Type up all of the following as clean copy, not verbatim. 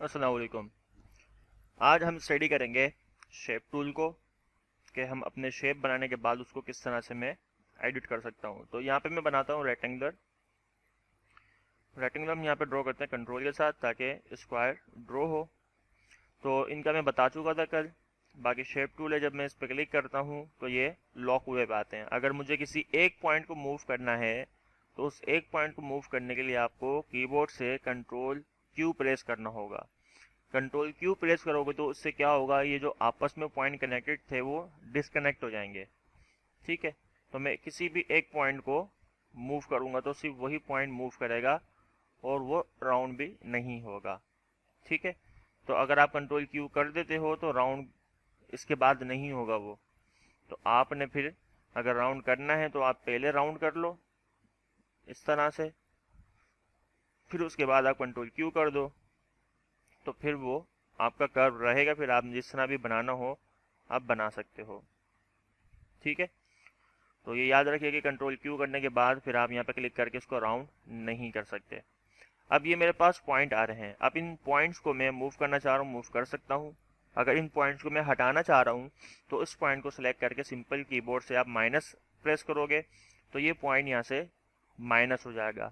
अस्सलाम वालेकुम। आज हम स्टडी करेंगे शेप टूल को कि हम अपने शेप बनाने के बाद उसको किस तरह से मैं एडिट कर सकता हूँ। तो यहाँ पे मैं बनाता हूँ रेक्टेंगुलर हम यहाँ पे ड्रॉ करते हैं कंट्रोल के साथ ताकि स्क्वायर ड्रॉ हो। तो इनका मैं बता चुका था कल। बाकी शेप टूल है, जब मैं इस पर क्लिक करता हूँ तो ये लॉक हुए पे आते हैं। अगर मुझे किसी एक पॉइंट को मूव करना है तो उस एक पॉइंट को मूव करने के लिए आपको कीबोर्ड से कंट्रोल क्यू प्रेस करना होगा। कंट्रोल क्यू प्रेस करोगे तो उससे क्या होगा, ये जो आपस में पॉइंट कनेक्टेड थे वो डिसकनेक्ट हो जाएंगे। ठीक है, तो मैं किसी भी एक पॉइंट को मूव करूंगा तो सिर्फ वही पॉइंट मूव करेगा और वो राउंड भी नहीं होगा। ठीक है, तो अगर आप कंट्रोल क्यू कर देते हो तो राउंड इसके बाद नहीं होगा वो। तो आपने फिर अगर राउंड करना है तो आप पहले राउंड कर लो इस तरह से, फिर उसके बाद आप कंट्रोल क्यू कर दो तो फिर वो आपका कर्व रहेगा। फिर आप जिस तरह भी बनाना हो आप बना सकते हो। ठीक है, तो ये याद रखिए कि कंट्रोल क्यू करने के बाद फिर आप यहाँ पे क्लिक करके इसको राउंड नहीं कर सकते। अब ये मेरे पास पॉइंट आ रहे हैं। अब इन पॉइंट्स को मैं मूव करना चाह रहा हूँ, मूव कर सकता हूँ। अगर इन पॉइंट्स को मैं हटाना चाह रहा हूँ तो इस पॉइंट को सिलेक्ट करके सिंपल कीबोर्ड से आप माइनस प्रेस करोगे तो ये पॉइंट यहाँ से माइनस हो जाएगा।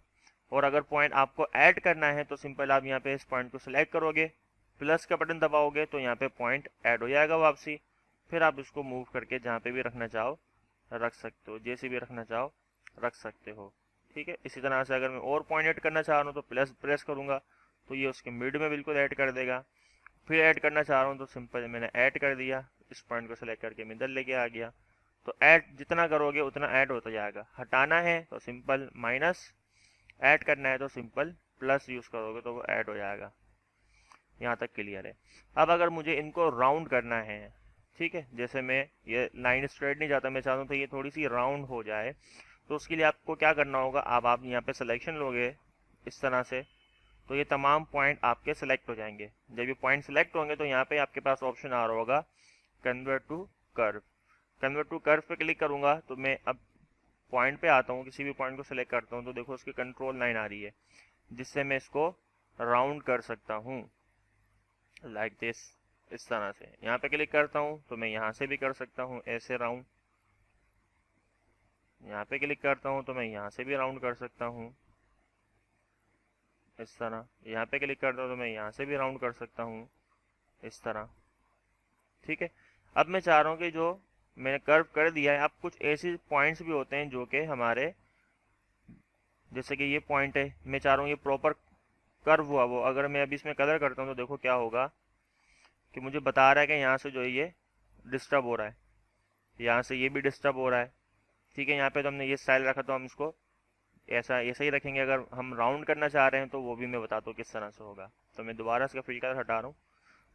और अगर पॉइंट आपको ऐड करना है तो सिंपल आप यहाँ पे इस पॉइंट को सिलेक्ट करोगे, प्लस का बटन दबाओगे तो यहाँ पे पॉइंट ऐड हो जाएगा वापसी। फिर आप इसको मूव करके जहाँ पे भी रखना चाहो रख सकते हो, जैसे भी रखना चाहो रख सकते हो। ठीक है, इसी तरह से अगर मैं और पॉइंट ऐड करना चाह रहा हूँ तो प्लस प्रेस करूँगा तो ये उसके मिड में बिल्कुल ऐड कर देगा। फिर ऐड करना चाह रहा हूँ तो सिंपल मैंने ऐड कर दिया, इस पॉइंट को सिलेक्ट करके मैं इधर लेके आ गया। तो ऐड जितना करोगे उतना ऐड होता जाएगा। हटाना है तो सिंपल माइनस, ऐड करना है तो सिंपल प्लस यूज़ करोगे तो वो ऐड हो जाएगा। यहाँ तक क्लियर है। अब अगर मुझे इनको राउंड करना है, ठीक है, जैसे मैं ये लाइन स्ट्रेट नहीं जाता, मैं चाहता हूँ तो ये थोड़ी सी राउंड हो जाए, तो उसके लिए आपको क्या करना होगा, अब आप यहाँ पे सिलेक्शन लोगे इस तरह से तो ये तमाम पॉइंट आपके सिलेक्ट हो जाएंगे। जब ये पॉइंट सिलेक्ट होंगे तो यहाँ पे आपके पास ऑप्शन आ रहा होगा convert to curve. Convert to curve पे क्लिक करूंगा तो मैं अब पॉइंट पे आता हूँ, किसी भी पॉइंट को सिलेक्ट करता हूँ तो देखो उसकी कंट्रोल लाइन आ रही है जिससे मैं इसको राउंड कर सकता हूँ लाइक दिस। इस तरह से यहाँ पे क्लिक करता हूँ तो मैं यहाँ से भी कर सकता हूँ ऐसे राउंड। यहाँ पे क्लिक करता हूँ तो मैं यहाँ से भी राउंड कर सकता हूँ इस तरह। यहाँ पे क्लिक करता हूँ तो मैं यहाँ से भी राउंड कर सकता हूँ इस तरह। ठीक है, अब मैं चाह रहा हूँ कि जो मैंने कर्व कर दिया है, अब कुछ ऐसे पॉइंट्स भी होते हैं जो कि हमारे, जैसे कि ये पॉइंट है, मैं चाह रहा हूँ ये प्रॉपर कर्व हुआ वो। अगर मैं अभी इसमें कलर करता हूँ तो देखो क्या होगा कि मुझे बता रहा है कि यहाँ से जो है ये डिस्टर्ब हो रहा है, यहाँ से ये भी डिस्टर्ब हो रहा है। ठीक है, यहाँ पे तो हमने ये स्टाइल रखा तो हम इसको ऐसा ऐसा ही रखेंगे। अगर हम राउंड करना चाह रहे हैं तो वो भी मैं बताता हूँ किस तरह से होगा। तो मैं दोबारा इसका फिल्टर हटा रहा हूँ।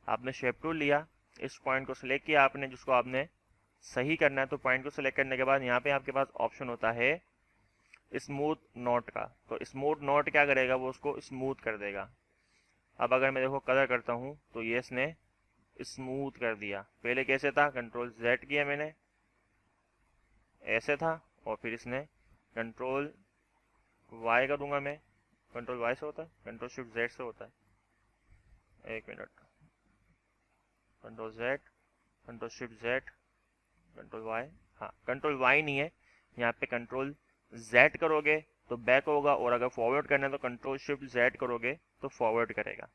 आपने शेप टूल लिया, इस पॉइंट को सिलेक्ट किया आपने जिसको आपने सही करना है, तो पॉइंट को सिलेक्ट करने के बाद यहाँ पे आपके पास ऑप्शन होता है स्मूथ नोट का। तो स्मूथ नोट क्या करेगा, वो उसको स्मूथ कर देगा। अब अगर मैं देखो कलर करता हूँ तो ये इसने स्मूथ कर दिया। पहले कैसे था, कंट्रोल जेड किया मैंने, ऐसे था, और फिर इसने कंट्रोल वाई का दूंगा मैं। कंट्रोल वाई से होता है, कंट्रोल शिफ्ट जेड से होता है। एक minute, control Z, control shift Z, control Y. हाँ, कंट्रोल वाई नहीं है, यहाँ पे कंट्रोल जेड करोगे तो बैक होगा, और अगर फॉरवर्ड करना है तो कंट्रोल शिफ्ट जेड करोगे तो फॉरवर्ड करेगा।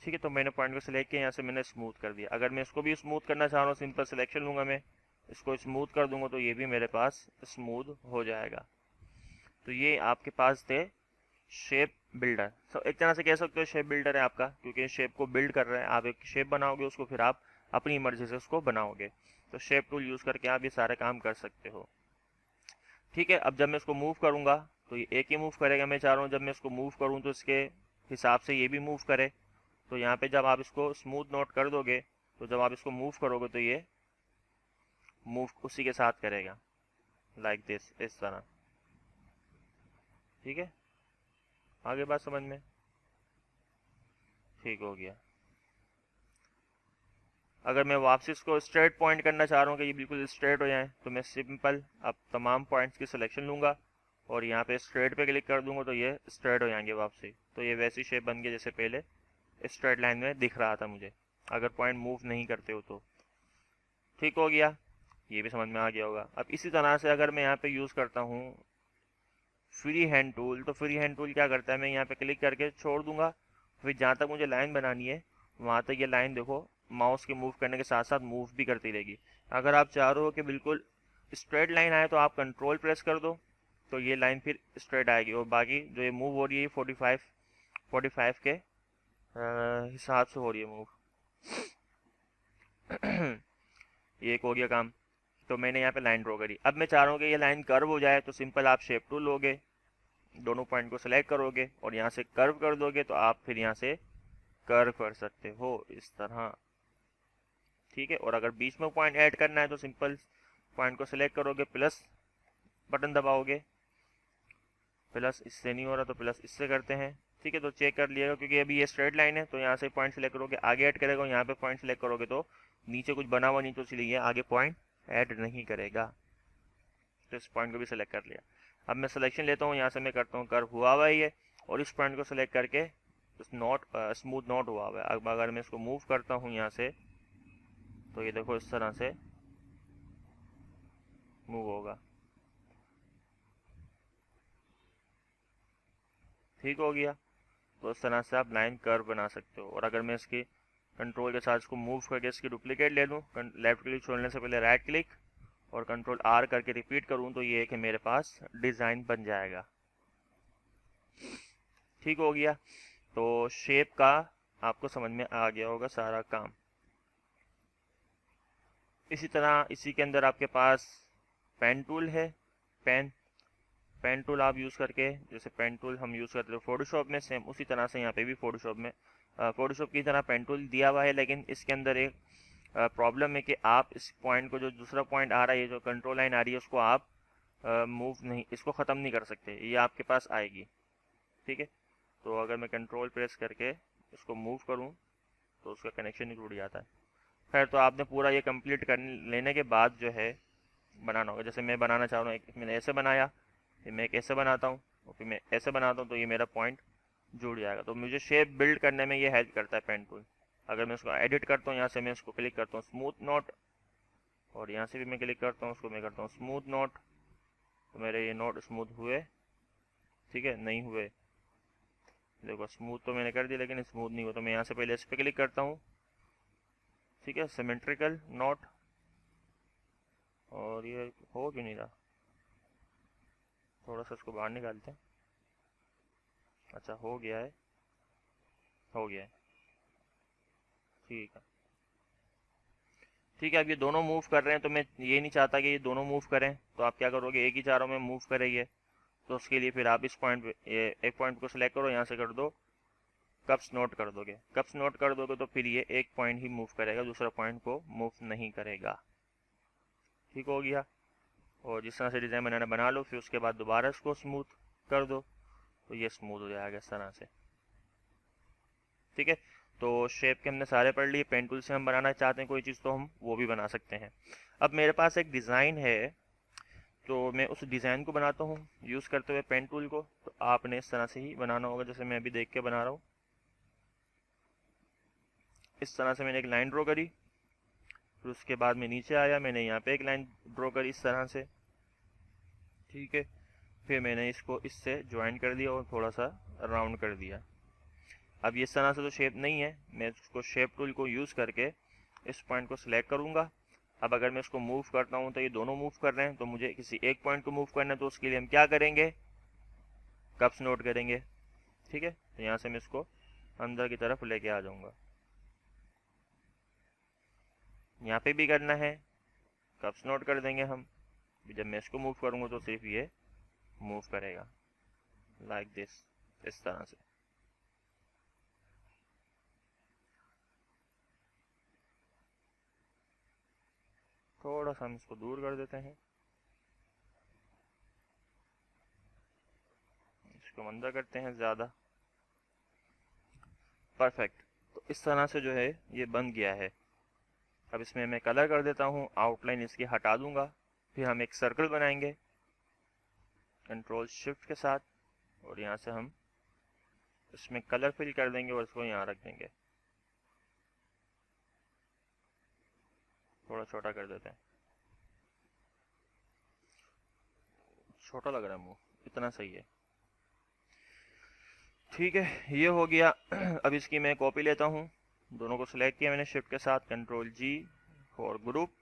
ठीक है, तो मैंने पॉइंट को सिलेक्ट किया, यहाँ से मैंने स्मूथ कर दिया। अगर मैं इसको भी स्मूथ करना चाह रहा हूँ, सिंपल सिलेक्शन लूंगा मैं, इसको स्मूथ कर दूंगा तो ये भी मेरे पास स्मूथ हो जाएगा। तो ये आपके पास थे शेप बिल्डर। तो एक तरह से कह सकते हो शेप बिल्डर है आपका, क्योंकि शेप को बिल्ड कर रहा है। आप एक शेप बनाओगे, उसको फिर आप अपनी मर्जी से उसको बनाओगे। तो शेप टूल यूज़ करके आप ये सारे काम कर सकते हो। ठीक है, अब जब मैं इसको मूव करूंगा तो ये एक ही मूव करेगा। मैं चाह रहा हूँ जब मैं इसको मूव करूँ तो इसके हिसाब से ये भी मूव करे। तो यहाँ पे जब आप इसको स्मूथ नोट कर दोगे तो जब आप इसको मूव करोगे तो ये मूव उसी के साथ करेगा लाइक दिस, इस तरह। ठीक है, आगे बात समझ में ठीक हो गया। अगर मैं वापसी इसको स्ट्रेट पॉइंट करना चाह रहा हूँ कि ये बिल्कुल स्ट्रेट हो जाए तो मैं सिंपल अब तमाम पॉइंट्स की सिलेक्शन लूँगा और यहाँ पे स्ट्रेट पे क्लिक कर दूंगा तो ये स्ट्रेट हो जाएंगे वापसी। तो ये वैसी शेप बन गई जैसे पहले स्ट्रेट लाइन में दिख रहा था मुझे, अगर पॉइंट मूव नहीं करते हो तो। ठीक हो गया, ये भी समझ में आ गया होगा। अब इसी तरह से अगर मैं यहाँ पे यूज़ करता हूँ फ्री हैंड टूल, तो फ्री हैंड टूल क्या करता है, मैं यहाँ पे क्लिक करके छोड़ दूंगा, फिर जहाँ तक मुझे लाइन बनानी है वहाँ तक ये लाइन देखो माउस के मूव करने के साथ साथ मूव भी करती रहेगी। अगर आप चाह रहे हो कि बिल्कुल स्ट्रेट लाइन आए तो आप कंट्रोल प्रेस कर दो, तो ये लाइन फिर स्ट्रेट आएगी, और बाकी जो ये मूव हो रही है 45 के हिसाब से हो रही है मूव। ये एक हो गया काम। तो मैंने यहाँ पे लाइन ड्रॉ करी। अब मैं चाह रहा हूँ कि ये लाइन कर्व हो जाए, तो सिंपल आप शेप टूल लोगे, दोनों पॉइंट को सेलेक्ट करोगे और यहाँ से कर्व कर दोगे, तो आप फिर यहाँ से कर्व कर सकते हो इस तरह। ठीक है, और अगर बीच में पॉइंट ऐड करना है तो सिंपल पॉइंट को सेलेक्ट करोगे, प्लस बटन दबाओगे, प्लस इससे नहीं हो रहा तो प्लस इससे करते हैं। ठीक है, तो चेक कर लिएगा, क्योंकि अभी ये स्ट्रेट लाइन है तो यहाँ से पॉइंट सेलेक्ट करोगे, आगे ऐड करेगा, यहाँ पे पॉइंट सेलेक्ट करोगे तो नीचे कुछ बना हुआ नहीं, तो इसलिए ये आगे पॉइंट ऐड नहीं करेगा। तो इस पॉइंट को भी सिलेक्ट कर लिया। अब मैं सिलेक्शन लेता हूँ, यहाँ से मैं करता हूँ कर्व हुआ हुआ है ये, और इस पॉइंट को सिलेक्ट करके स्मूथ नॉट हुआ हुआ है। अब अगर मैं इसको मूव करता हूँ यहाँ से, तो ये देखो इस तरह से मूव होगा। ठीक हो गया, तो इस तरह से आप लाइन कर्व बना सकते हो। और अगर मैं इसकी कंट्रोल के साथ इसको मूव करके इसकी डुप्लीकेट ले लूँ, लेफ्ट क्लिक छोड़ने से पहले राइट क्लिक और कंट्रोल आर करके रिपीट करूँ, तो ये कि मेरे पास डिज़ाइन बन जाएगा। ठीक हो गया, तो शेप का आपको समझ में आ गया होगा सारा काम। इसी तरह इसी के अंदर आपके पास पेन टूल है। पेन टूल आप यूज़ करके, जैसे पेन टूल हम यूज़ करते हैं फोटोशॉप में, सेम उसी तरह से यहाँ पे भी फोटोशॉप की तरह पेन टूल दिया हुआ है। लेकिन इसके अंदर एक प्रॉब्लम है कि आप इस पॉइंट को, जो दूसरा पॉइंट आ रहा है, ये जो कंट्रोल लाइन आ रही है, उसको आप मूव नहीं, इसको ख़त्म नहीं कर सकते, ये आपके पास आएगी। ठीक है, तो अगर मैं कंट्रोल प्रेस करके इसको मूव करूँ तो उसका कनेक्शन ही टूट जाता है। खैर, तो आपने पूरा ये कंप्लीट कर लेने के बाद जो है बनाना होगा। जैसे मैं बनाना चाह रहा हूँ, मैंने ऐसे बनाया, फिर मैं एक ऐसे बनाता हूँ और फिर मैं ऐसे बनाता हूँ, तो ये मेरा पॉइंट जुड़ जाएगा। तो मुझे शेप बिल्ड करने में ये हेल्प करता है पेन टूल। अगर मैं उसको एडिट करता हूँ, यहाँ से मैं इसको क्लिक करता हूँ स्मूथ नोट, और यहाँ से भी मैं क्लिक करता हूँ, उसको मैं करता हूँ स्मूथ नोट, तो मेरे ये नोट स्मूथ हुए। ठीक है, नहीं हुए, देखो स्मूथ तो मैंने कर दिया लेकिन स्मूथ नहीं हुआ, तो मैं यहाँ से पहले इस पर क्लिक करता हूँ। ठीक है, सिमेट्रिकल नोट, और ये हो क्यों नहीं रहा, थोड़ा सा इसको बाहर निकालते हैं। अच्छा, हो गया है, हो गया है। ठीक है, ठीक है। अब ये दोनों मूव कर रहे हैं, तो मैं ये नहीं चाहता कि ये दोनों मूव करें, तो आप क्या करोगे, एक ही चारों में मूव करेंगे। तो उसके लिए फिर आप इस पॉइंट पे, ये एक पॉइंट को सिलेक्ट करो, यहाँ से कर दो कप्स नोट कर दोगे। कप्स नोट कर दोगे तो फिर ये एक पॉइंट ही मूव करेगा, दूसरा पॉइंट को मूव नहीं करेगा। ठीक हो गया, और जिस तरह से डिज़ाइन बनाना बना लो, फिर उसके बाद दोबारा इसको स्मूथ कर दो, तो ये स्मूथ हो जाएगा इस तरह से। ठीक है, तो शेप के हमने सारे पढ़ लिए। पेन टूल से हम बनाना चाहते हैं कोई चीज़, तो हम वो भी बना सकते हैं। अब मेरे पास एक डिज़ाइन है, तो मैं उस डिज़ाइन को बनाता हूँ यूज़ करते हुए पेन टूल को। तो आपने इस तरह से ही बनाना होगा, जैसे मैं अभी देख के बना रहा हूँ। इस तरह से मैंने एक लाइन ड्रॉ करी, फिर उसके बाद मैं नीचे आया, मैंने यहाँ पे एक लाइन ड्रॉ करी इस तरह से। ठीक है, फिर मैंने इसको इससे ज्वाइन कर दिया और थोड़ा सा राउंड कर दिया। अब ये इस तरह से तो शेप नहीं है, मैं इसको शेप टूल को यूज़ करके इस पॉइंट को सिलेक्ट करूँगा। अब अगर मैं इसको मूव करता हूँ तो ये दोनों मूव कर रहे हैं, तो मुझे किसी एक पॉइंट को मूव करना है, तो उसके लिए हम क्या करेंगे, कप्स नोट करेंगे। ठीक है, तो यहाँ से मैं इसको अंदर की तरफ लेके आ जाऊँगा। यहाँ पे भी करना है, कप्स नोट कर देंगे हम। जब मैं इसको मूव करूँगा तो सिर्फ ये मूव करेगा, लाइक दिस, इस तरह से। थोड़ा सा हम इसको दूर कर देते हैं, इसको अंदर करते हैं ज़्यादा। परफेक्ट, तो इस तरह से जो है ये बन गया है। अब इसमें मैं कलर कर देता हूँ, आउटलाइन इसकी हटा दूंगा। फिर हम एक सर्कल बनाएंगे कंट्रोल शिफ्ट के साथ, और यहाँ से हम इसमें कलर फिल कर देंगे और इसको यहाँ रख देंगे, थोड़ा छोटा कर देते हैं, छोटा लग रहा है मुंह, इतना सही है। ठीक है, ये हो गया। अब इसकी मैं कॉपी लेता हूँ, दोनों को सिलेक्ट किया मैंने शिफ्ट के साथ, control G for group,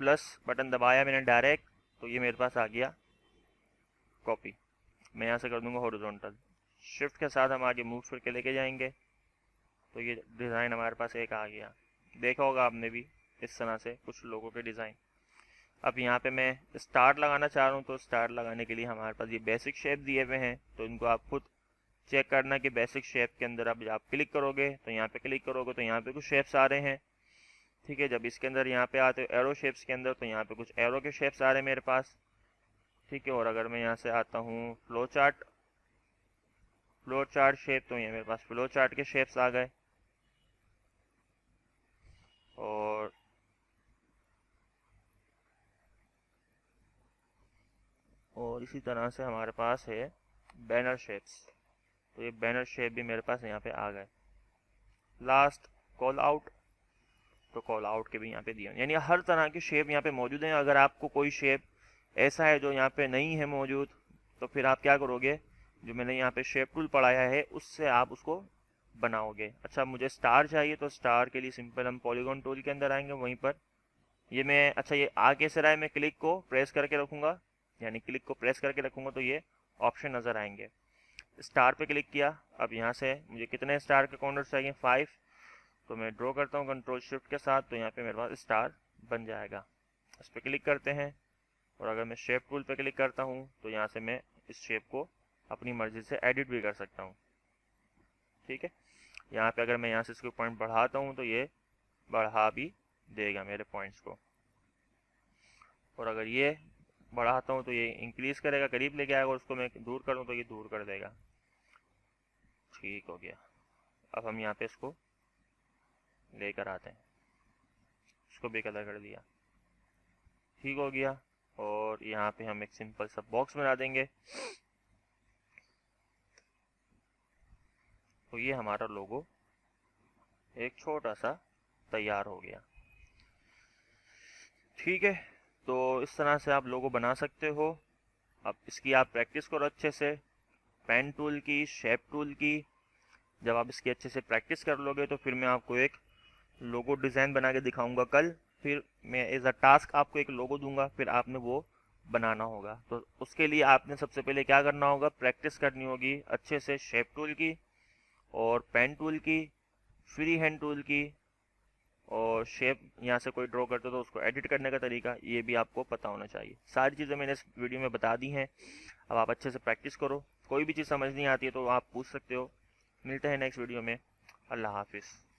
plus button दबाया मैंने डायरेक्ट, तो ये मेरे पास आ गया कॉपी। मैं यहाँ से कर दूंगा हॉरिजॉन्टल, शिफ्ट के साथ हम आगे मूव करके लेके जाएंगे, तो ये डिज़ाइन हमारे पास एक आ गया। देखा होगा आपने भी इस तरह से कुछ लोगों के डिज़ाइन। अब यहाँ पे मैं स्टार लगाना चाह रहा हूँ, तो स्टार लगाने के लिए हमारे पास ये बेसिक शेप दिए हुए हैं, तो इनको आप खुद चेक करना कि बेसिक शेप के अंदर अब आप क्लिक करोगे, तो यहाँ पे क्लिक करोगे तो यहाँ पे कुछ शेप्स आ रहे हैं। ठीक है, जब इसके अंदर यहाँ पे आते हो एरो शेप्स के अंदर, तो यहाँ पे कुछ एरो के शेप्स आ रहे हैं मेरे पास। ठीक है, और अगर मैं यहाँ से आता हूँ फ्लो चार्ट शेप, तो ये मेरे पास फ्लो चार्ट के शेप्स आ गए। और इसी तरह से हमारे पास है बैनर शेप्स, तो ये बैनर शेप भी मेरे पास यहाँ पे आ गए। लास्ट कॉल आउट, तो कॉल आउट के भी यहाँ पे दिए, यानी हर तरह के शेप यहाँ पे मौजूद हैं। अगर आपको कोई शेप ऐसा है जो यहाँ पे नहीं है मौजूद, तो फिर आप क्या करोगे, जो मैंने यहाँ पे शेप टूल पढ़ाया है उससे आप उसको बनाओगे। अच्छा, मुझे स्टार चाहिए, तो स्टार के लिए सिंपल हम पॉलीगॉन टूल के अंदर आएंगे, वहीं पर ये मैं, अच्छा ये आ कैसे रहा है, मैं क्लिक को प्रेस करके रखूँगा, यानी क्लिक को प्रेस करके रखूँगा तो ये ऑप्शन नज़र आएंगे। स्टार पे क्लिक किया, अब यहाँ से मुझे कितने स्टार के कॉर्नर्स चाहिए, 5, तो मैं ड्रॉ करता हूँ कंट्रोल शिफ्ट के साथ, तो यहाँ पे मेरे पास स्टार बन जाएगा। इस पर क्लिक करते हैं, और अगर मैं शेप टूल पे क्लिक करता हूँ तो यहाँ से मैं इस शेप को अपनी मर्जी से एडिट भी कर सकता हूँ। ठीक है, यहाँ पे अगर मैं यहाँ से इसको पॉइंट बढ़ाता हूँ तो ये बढ़ा भी देगा मेरे पॉइंट्स को, और अगर ये बढ़ाता हूँ तो ये इंक्रीज करेगा, करीब लेके आएगा, और उसको मैं दूर करूँ तो ये दूर कर देगा। ठीक हो गया। अब हम यहाँ पे इसको लेकर आते हैं, इसको भी कलर कर दिया, ठीक हो गया। और यहाँ पे हम एक सिंपल सा बॉक्स बना देंगे, तो ये हमारा लोगो एक छोटा सा तैयार हो गया। ठीक है, तो इस तरह से आप लोगो बना सकते हो। अब इसकी आप प्रैक्टिस करो अच्छे से, पेन टूल की, शेप टूल की। जब आप इसकी अच्छे से प्रैक्टिस कर लोगे तो फिर मैं आपको एक लोगो डिज़ाइन बना के दिखाऊंगा कल, फिर मैं एज अ टास्क आपको एक लोगो दूंगा, फिर आपने वो बनाना होगा। तो उसके लिए आपने सबसे पहले क्या करना होगा, प्रैक्टिस करनी होगी अच्छे से शेप टूल की और पेन टूल की, फ्री हैंड टूल की, और शेप यहाँ से कोई ड्रॉ करते तो उसको एडिट करने का तरीका ये भी आपको पता होना चाहिए। सारी चीज़ें मैंने इस वीडियो में बता दी हैं। अब आप अच्छे से प्रैक्टिस करो, कोई भी चीज़ समझ नहीं आती है तो आप पूछ सकते हो। मिलते हैं नेक्स्ट वीडियो में। अल्लाह हाफिज़।